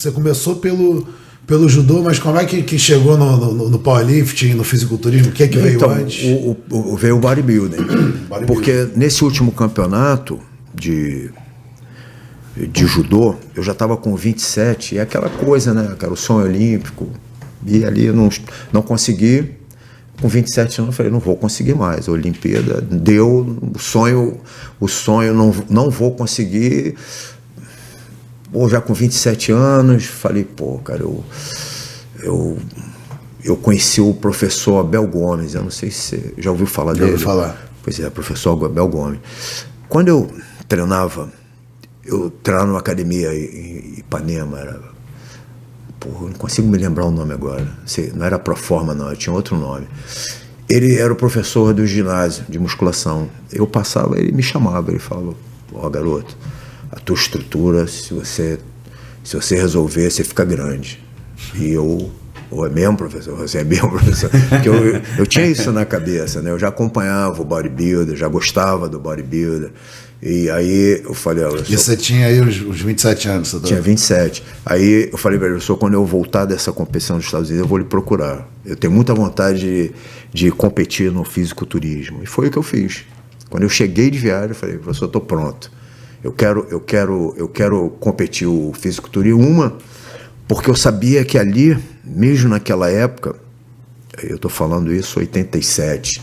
Você começou pelo judô, mas como é que chegou no powerlifting, no fisiculturismo? O que é que veio antes? Veio o bodybuilding. Porque nesse último campeonato de judô, eu já estava com 27, e é aquela coisa, né? Era o sonho olímpico. E ali eu não consegui. Com 27 anos eu falei, não vou conseguir mais. A Olimpíada deu o sonho não vou conseguir. Pô, já com 27 anos, falei, pô, cara, eu conheci o professor Abel Gomes, eu não sei se você já ouviu falar dele. Já ouvi falar. Pois é, professor Abel Gomes. Quando eu treinava numa academia em Ipanema, porra, eu não consigo me lembrar o nome agora, não era Proforma não, tinha outro nome. Ele era o professor do ginásio de musculação. Eu passava, ele me chamava, ele falava, ó, garoto, a tua estrutura, se você resolver, você fica grande. E é mesmo, professor? Você é mesmo, professor? Porque eu tinha isso na cabeça, né? Eu já acompanhava o bodybuilder, já gostava do bodybuilder. E aí eu falei... E você tinha aí os 27 anos? Tinha 27. Aí eu falei para ele, professor, quando eu voltar dessa competição dos Estados Unidos, eu vou lhe procurar. Eu tenho muita vontade de competir no fisiculturismo. E foi o que eu fiz. Quando eu cheguei de viagem, eu falei, professor, eu estou pronto. Eu quero competir o fisiculturismo, porque eu sabia que ali, mesmo naquela época, eu estou falando isso em 87,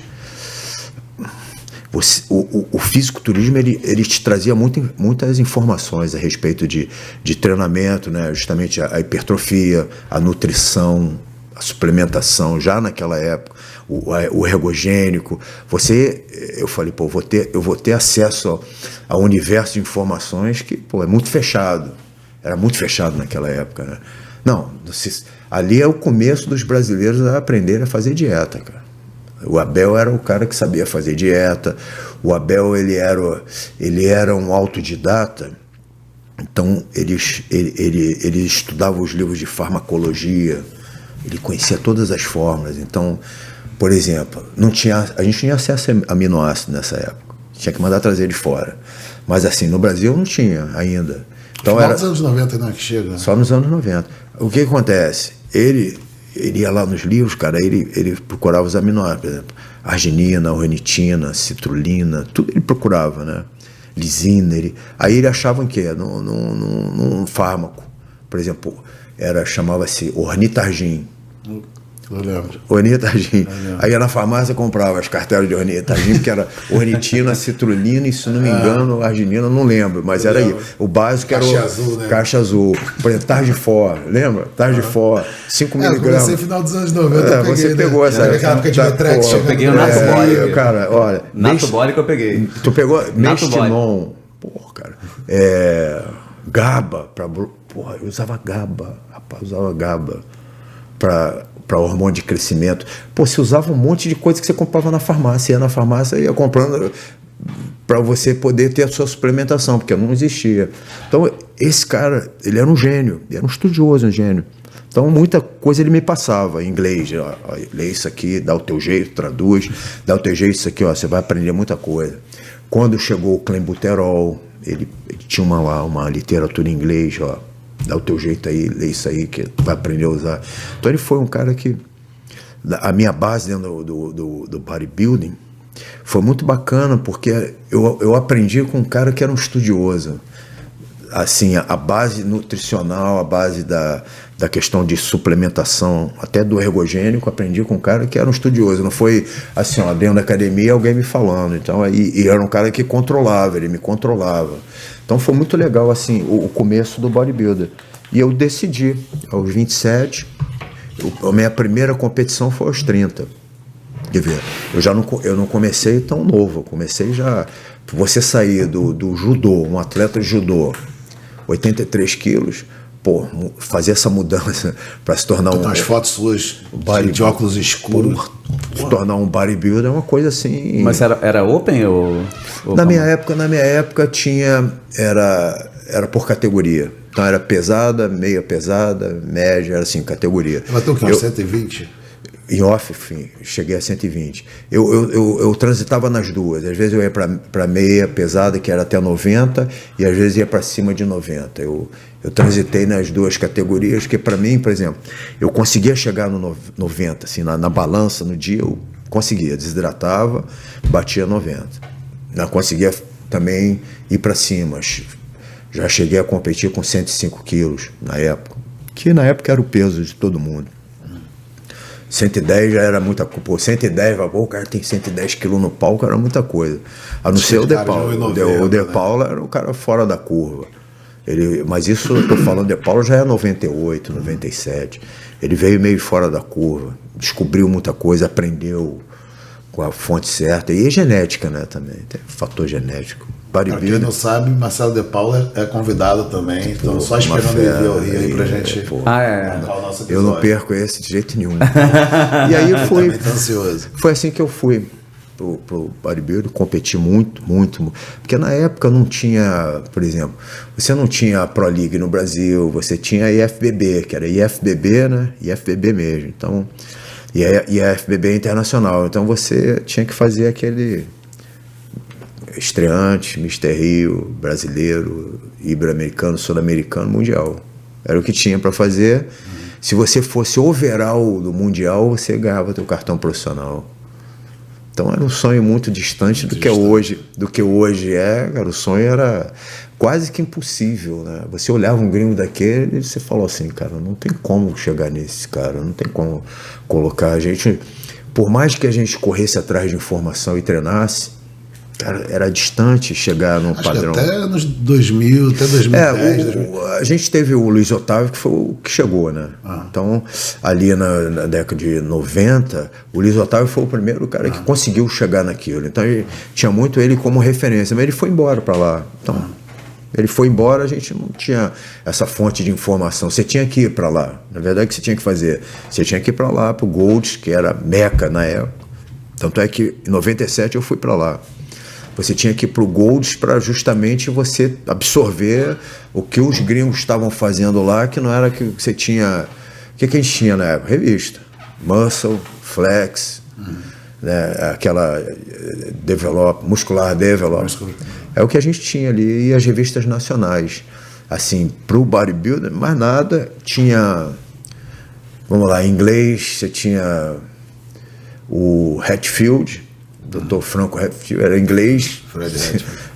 o fisiculturismo ele te trazia muitas informações a respeito de treinamento, né? Justamente a hipertrofia, a nutrição, a suplementação, já naquela época, o ergogênico. Eu falei, pô, eu vou ter acesso ao universo de informações que, pô, é muito fechado. Era muito fechado naquela época, né? Não, ali é o começo dos brasileiros a aprenderem a fazer dieta, cara. O Abel era o cara que sabia fazer dieta. O Abel, ele era um autodidata. Então, ele estudava os livros de farmacologia. Ele conhecia todas as fórmulas. Então, por exemplo, a gente não tinha acesso a aminoácidos nessa época. Tinha que mandar trazer de fora. Mas assim, no Brasil não tinha ainda. Então, final dos anos 90, não é que chega? Né? Só nos anos 90. O que acontece? Ele ia lá nos livros, cara, ele procurava os aminoácidos, por exemplo, arginina, ornitina, citrulina, tudo ele procurava, né? Lisina, aí ele achava o quê? Num fármaco, por exemplo, chamava-se ornitargin. Eu lembro. Ornitargin. Aí ia na farmácia, comprava as cartelas de ornitargin, porque era ornitina, citrulina e, se não me engano, arginina, não lembro, mas era aí. O básico era caixa azul, né? Caixa azul. Por exemplo, Tardifor, lembra? Tardifor, 5 miligramas. Eu comecei no final dos anos 90. Você pegou essa época de Metrex. Eu peguei o Natobólico. Cara, olha. Natobólico eu peguei. Tu pegou Mestinon. Porra, cara. GABA. Porra, eu usava GABA. Rapaz, usava GABA para hormônio de crescimento. Pô, você usava um monte de coisa que você comprava na farmácia. Ia na farmácia e ia comprando para você poder ter a sua suplementação, porque não existia. Então, esse cara, ele era um gênio, ele era um estudioso, um gênio. Então, muita coisa ele me passava em inglês. Ó, lê isso aqui, dá o teu jeito, traduz, dá o teu jeito, isso aqui, ó, você vai aprender muita coisa. Quando chegou o clenbuterol, ele tinha uma literatura em inglês, ó, dá o teu jeito aí, lê isso aí, que vai aprender a usar. Então ele foi um cara que... A minha base dentro do bodybuilding foi muito bacana, porque eu aprendi com um cara que era um estudioso. Assim, a base nutricional, a base da questão de suplementação, até do ergogênico, aprendi com um cara que era um estudioso. Não foi assim, ó, dentro da academia alguém me falando. Então, e era um cara que controlava, ele me controlava. Então foi muito legal assim, o começo do bodybuilder. E eu decidi, aos 27, a minha primeira competição foi aos 30. Quer ver, eu não comecei tão novo, eu comecei já... Você sair do judô, um atleta de judô, 83 quilos, pô, fazer essa mudança para se tornar as fotos suas de óculos escuros. Se tornar um bodybuilder é uma coisa assim... Mas era open ou na minha época era por categoria. Então era pesada, meia pesada, média, era assim, categoria. Ela tem o quê? 120? Em off, enfim, cheguei a 120. Eu transitava nas duas. Às vezes eu ia para meia pesada, que era até 90, e às vezes ia para cima de 90. Eu transitei nas duas categorias, que para mim, por exemplo, eu conseguia chegar no 90, assim, na balança, no dia, eu conseguia, desidratava, batia 90. Não conseguia também ir para cima. Já cheguei a competir com 105 quilos na época, que na época era o peso de todo mundo. 110 já era muita coisa. Pô, 110, o cara tem 110 quilos no palco, era muita coisa. A não ser o De Paula. O De Paula era o cara fora da curva. Mas isso, eu tô falando, De Paula já é 98, 97. Ele veio meio fora da curva, descobriu muita coisa, aprendeu com a fonte certa. E é genética, né, também. Tem fator genético. Pra quem não sabe, Marcelo De Paula é convidado também. Então, só esperando ele vir ao Rio aí pra gente marcar o nosso episódio. Eu não perco esse de jeito nenhum. E aí foi assim que eu fui pro bodybuilding, competi muito. Porque na época não tinha, por exemplo, você não tinha a Pro League no Brasil, você tinha a IFBB, que era IFBB, né? IFBB mesmo. Então, e a IFBB internacional. Então você tinha que fazer aquele estreante, Mr. Rio, brasileiro, ibero-americano, sul-americano, mundial. Era o que tinha para fazer. Se você fosse overall do mundial, você ganhava teu cartão profissional. Então era um sonho muito distante do que hoje é. Cara, o sonho era quase que impossível, né? Você olhava um gringo daquele e você falou assim, cara, não tem como chegar nesse cara, não tem como colocar a gente. Por mais que a gente corresse atrás de informação e treinasse, cara, era distante chegar num padrão. Que até nos 2000, até 2010. A gente teve o Luiz Otávio, que foi o que chegou, né? Então, ali na década de 90, o Luiz Otávio foi o primeiro cara que conseguiu chegar naquilo. Então, tinha muito ele como referência, mas ele foi embora para lá. Então, ele foi embora, a gente não tinha essa fonte de informação. Você tinha que ir para lá. Na verdade, o que você tinha que fazer? Você tinha que ir para lá, para o Golds, que era Meca na época. Tanto é que em 97 eu fui para lá. Você tinha que ir para o Golds para justamente você absorver o que os gringos estavam fazendo lá, que não era que você tinha... O que a gente tinha na época? Revista. Muscle, Flex, né? Aquela Muscular Develop. É o que a gente tinha ali, e as revistas nacionais. Assim, para o bodybuilder, mais nada. Tinha, vamos lá, em inglês, você tinha o Hatfield, Dr. Franco Hatfield, era inglês,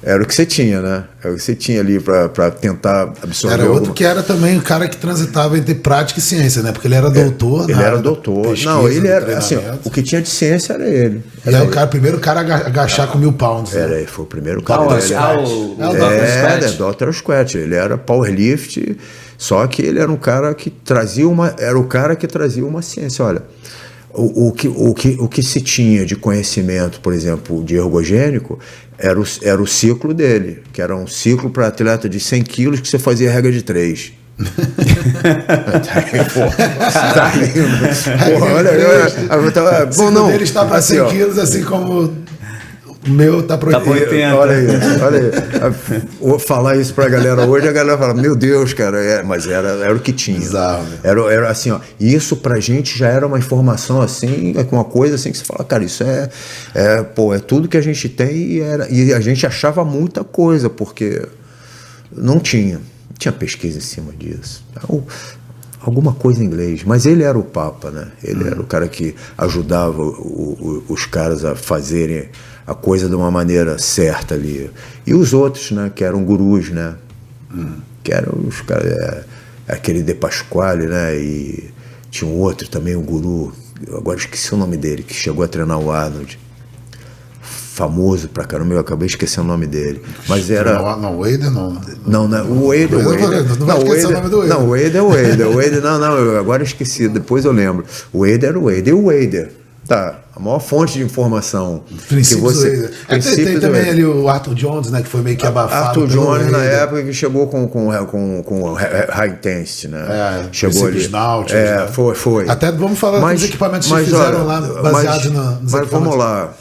era o que você tinha, né? Era o que você tinha ali para tentar absorver. Era outro que era também o cara que transitava entre prática e ciência, né? Porque ele era doutor. Ele era doutor. Não, ele era, assim, o que tinha de ciência era ele. Ele era o primeiro cara a agachar com 1000 pounds. Era, ele foi o primeiro cara. Dr. Squat. Ele era powerlift, só que ele era um cara que trazia uma ciência. Olha, o que se tinha de conhecimento, por exemplo, de ergogênico, era o ciclo dele, que era um ciclo para atleta de 100 quilos que você fazia regra de 3. Tá lindo. Porra, olha, bom, não. Ele está para 100 quilos, assim como o meu tá para 80. Olha aí. Vou falar isso pra galera hoje, a galera fala, meu Deus, cara, mas era o que tinha. Exato. Era assim, ó, isso pra gente já era uma informação assim, uma coisa assim que você fala, cara, isso é tudo que a gente tem, e a gente achava muita coisa, porque não tinha pesquisa em cima disso. Alguma coisa em inglês, mas ele era o papa, né? Ele era o cara que ajudava os caras a fazerem a coisa de uma maneira certa ali. E os outros, né? Que eram gurus, né? Que eram os caras, aquele De Pasquale, né? E tinha um outro também, um guru, agora esqueci o nome dele, que chegou a treinar o Arnold. Famoso pra caramba, eu acabei esquecendo o nome dele. Mas era. Não, o Wader não. Não, o Wader. Não vai esquecer o nome do Wader. Não, o Wader é o Wader. O Wader, não, eu agora esqueci, depois eu lembro. O Wader era o Wader. E o Wader? Tá, a maior fonte de informação. Princípios do Wader. Tem também ali o Arthur Jones, né, que foi meio que abafado. Arthur Jones, na época, que chegou com High Intensity, né? Chegou ali. Náuticos, foi. Até vamos falar dos equipamentos que fizeram lá, baseados nos Mas vamos lá.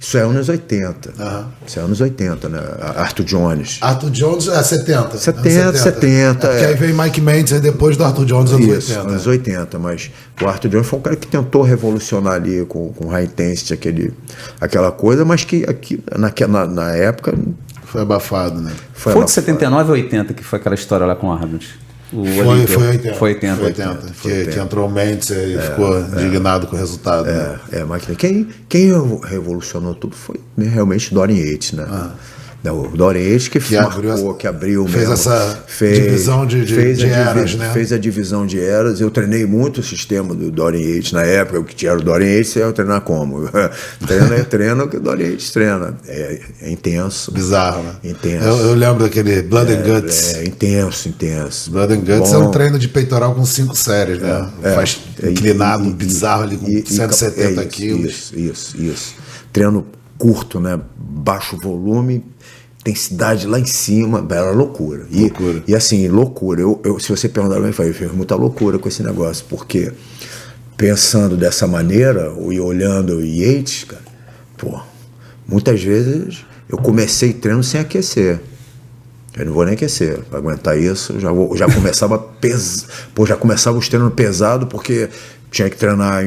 Isso é anos 80. Isso é anos 80, né? Arthur Jones. Arthur Jones é 70. 70. Porque aí vem Mike Mendes, aí depois do Arthur Jones, anos 80. Anos 80, mas o Arthur Jones foi um cara que tentou revolucionar ali com High Intensity, aquela coisa, mas que aqui, na época... Foi abafado, né? Foi de 79 a 80 que foi aquela história lá com o Arnold. Foi 80. Foi 80. Que entrou o Mendes e ficou indignado com o resultado. Mas quem revolucionou tudo foi realmente Dorian Yates, né? O Dorian Yates que abriu fez mesmo, essa divisão de eras, né? Fez a divisão de eras. Eu treinei muito o sistema do Dorian Yates na época. O que era o Dorian Yates, eu treinar como? Treino que o Dorian Yates treina. É intenso. Bizarro, né? Intenso. Eu lembro daquele Blood and Guts. Intenso. Blood and Guts é um treino de peitoral com 5 séries, né? Faz inclinado, bizarro ali com 170 quilos. Isso. Treino curto, né? Baixo volume, intensidade lá em cima, era loucura. E assim, loucura. Se você perguntar pra mim, eu fiz muita loucura com esse negócio, porque pensando dessa maneira, e olhando o Yates, cara, muitas vezes eu comecei treino sem aquecer. Eu não vou nem aquecer, para aguentar isso, já começava já começava os treinos pesados, porque tinha que treinar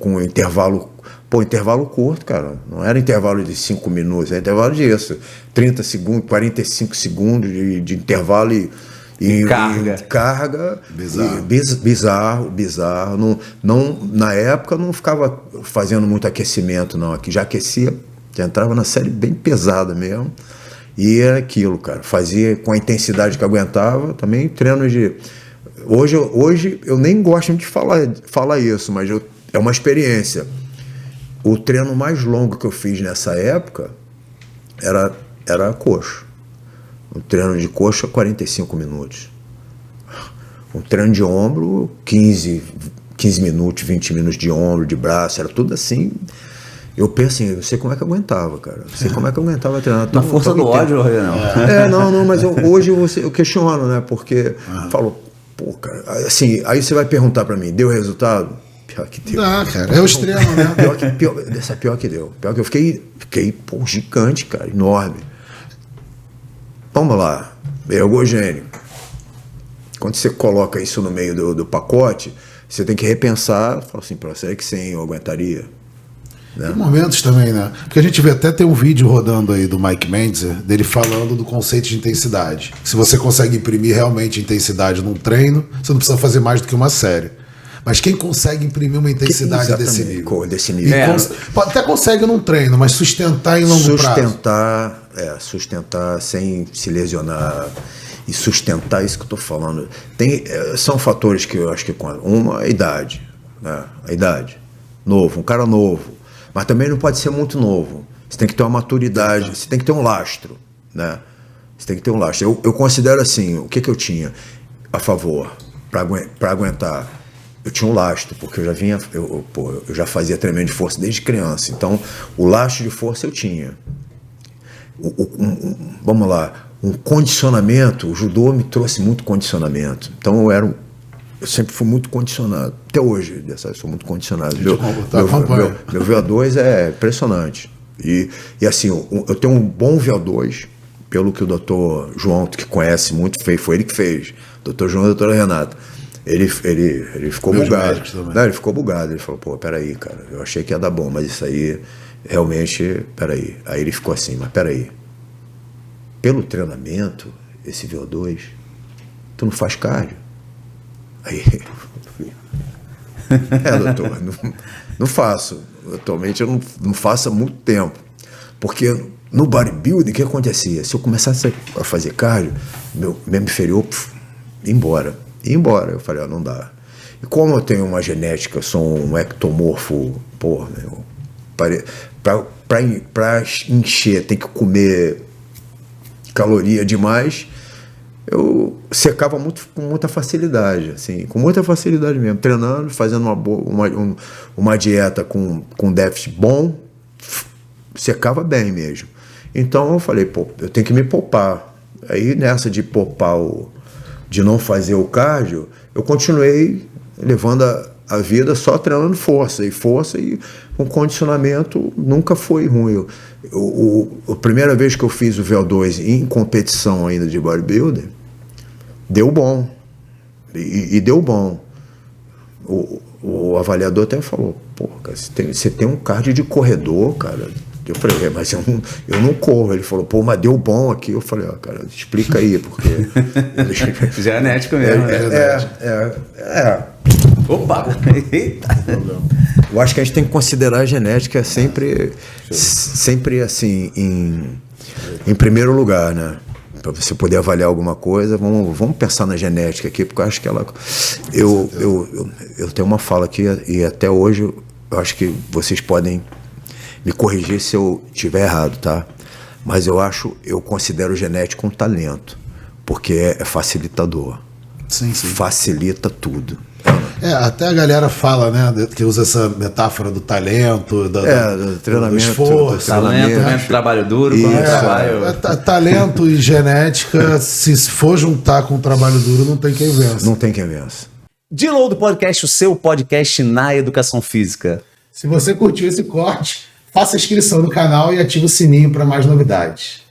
com intervalo. Intervalo curto, cara. Não era intervalo de 5 minutos, era intervalo disso. 30 segundos, 45 segundos de intervalo e carga. Bizarro. Não, na época não ficava fazendo muito aquecimento, não. Aqui já aquecia, já entrava na série bem pesada mesmo. E era aquilo, cara. Fazia com a intensidade que aguentava. Também treino de... Hoje eu nem gosto de falar isso, mas é uma experiência. O treino mais longo que eu fiz nessa época era coxa. Um treino de coxa, 45 minutos. Um treino de ombro, 15 minutos, 20 minutos de ombro, de braço, era tudo assim. Eu penso assim, eu sei como é que eu aguentava, cara. Eu sei como é que eu aguentava treinar. Na força do ódio, não. Não, mas hoje eu questiono, né? Porque falo, cara, assim, aí você vai perguntar pra mim, deu resultado? Pior que deu. Cara, é o extremo, né? Pior que deu. Pior que eu fiquei gigante, cara, enorme. Vamos lá, ergogênico. Quando você coloca isso no meio do pacote, você tem que repensar, fala assim, será que sem eu aguentaria? Né? Tem momentos também, né? Porque a gente vê até tem um vídeo rodando aí do Mike Mendes, dele falando do conceito de intensidade. Se você consegue imprimir realmente intensidade num treino, você não precisa fazer mais do que uma série. Mas quem consegue imprimir uma intensidade desse nível? Até consegue num treino, mas sustentar em longo prazo. Sustentar sem se lesionar e sustentar isso que eu estou falando. São fatores que eu acho que contam. Uma, a idade. Né? A idade. Um cara novo. Mas também não pode ser muito novo. Você tem que ter uma maturidade, você tem que ter um lastro. Né? Você tem que ter um lastro. Eu considero assim, o que eu tinha a favor para aguentar? Eu tinha um lastro, porque eu já vinha, eu já fazia treinamento de força desde criança. Então, o lastro de força eu tinha. Vamos lá, um condicionamento, o judô me trouxe muito condicionamento. Então, eu sempre fui muito condicionado. Até hoje, eu sou muito condicionado. Meu VO2 é impressionante. E assim, eu tenho um bom VO2, pelo que o doutor João, que conhece muito, foi ele que fez. Doutor João e a doutora Renata. Ele ficou bugado. Ele ficou bugado. Ele falou, peraí, cara, eu achei que ia dar bom, mas isso aí, realmente, peraí. Aí ele ficou assim, mas peraí. Pelo treinamento, esse VO2, tu não faz cardio? Aí, doutor, não faço. Atualmente eu não faço há muito tempo. Porque no bodybuilding, o que acontecia? Se eu começasse a fazer cardio, meu membro inferior ia embora. Eu falei, não dá. E como eu tenho uma genética, eu sou um ectomorfo, para encher, tem que comer caloria demais, eu secava com muita facilidade, assim, com muita facilidade mesmo, treinando, fazendo uma dieta com déficit bom, secava bem mesmo. Então eu falei, eu tenho que me poupar. Aí nessa de poupar de não fazer o cardio, eu continuei levando a vida só treinando força e com condicionamento nunca foi ruim. A primeira vez que eu fiz o VO2 em competição ainda de bodybuilder, deu bom. E deu bom. O avaliador até falou, pô, cara, você tem um cardio de corredor, cara. Eu falei, mas eu não corro. Ele falou, pô, mas deu bom aqui. Eu falei, cara, explica aí, porque... Genético mesmo. Opa! Eita! Eu acho que a gente tem que considerar a genética sempre assim, em primeiro lugar, né? Para você poder avaliar alguma coisa, vamos pensar na genética aqui, porque eu acho que ela... Eu tenho uma fala aqui, e até hoje eu acho que vocês podem me corrigir se eu estiver errado, tá? Mas eu considero genético um talento, porque é facilitador. Sim. Facilita tudo. Até a galera fala, né, que usa essa metáfora do talento, do treinamento, do esforço. Talento, trabalho duro, Talento e genética, se for juntar com trabalho duro, não tem quem vença. Não tem quem vença. Deload Podcast, o seu podcast na educação física. Se você curtiu esse corte, faça a inscrição no canal e ative o sininho para mais novidades.